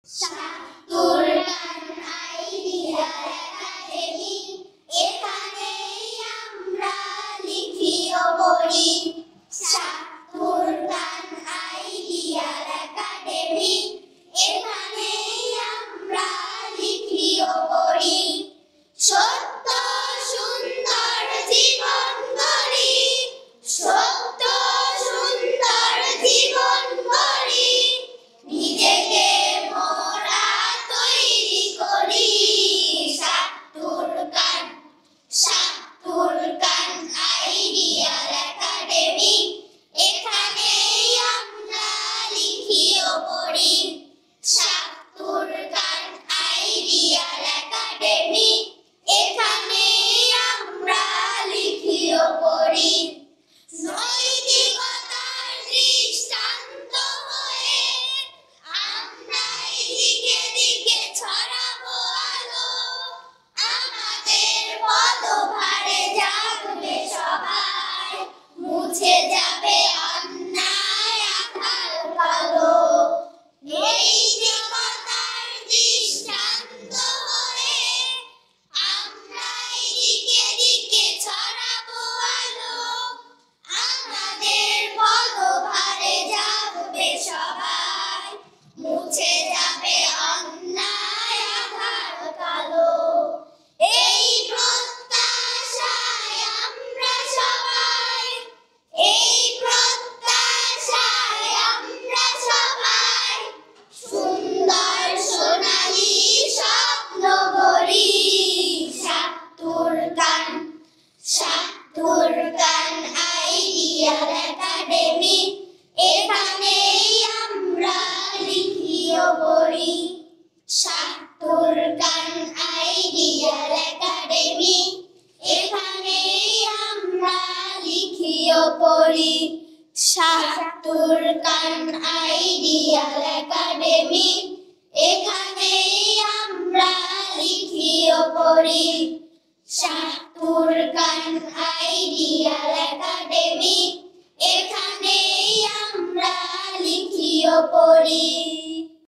শাতুরকান ideal academy, এখানেই আমরা লিখি ও পড়ি। শাতুরকান আইডিয়াল একাডেমি, এখানেই আমরা লিখি ও পড়ি। সত্য সুন্দর জীবন গড়ি, সত্য সুন্দর জীবন গড়ি, নিজেকে মোরা তৈরি করি। শাতুরকান, শাতুরকান আইডিয়াল একাডেমি, এখানেই আমরা লিখি ও পড়ি। শাতুরকান আইডিয়াল একাডেমি, এখানেই আমরা লিখি ও পড়ি। নৈতিকতার দৃষ্টান্ত হয়ে আমরা দিকে দিকে ছড়াবো আলো, আমাদের পদভারে জাগবে সবাই, মুছে যাবে অন্যায় আঁধার কালো। নৈতিকতার দৃষ্টান্ত হয়ে আমরা দিকে দিকে ছড়াবো আলো, আমাদের পদভারে জাগবে সবাই, মুছে যাবে অন্যায় আঁধার কালো। এই প্রত্যাশায় আমরা সবাই, এই প্রত্যাশায় আমরা সবাই সুন্দর সোনালী স্বপ্ন গড়ি। শাতুরকান, শাতুরকান আইডিয়াল একাডেমি, এখানেই আমরা লিখি ও পড়ি। শাতুরকান আইডিয়াল একাডেমি, এখানেই আমরা লিখি ও পড়ি। শাতুরকান আইডিয়াল একাডেমি, এখানেই আমরা লিখি ও পড়ি। শাতুরকান আইডিয়াল একাডেমি, এখানেই আমরা লিখি ও পড়ি।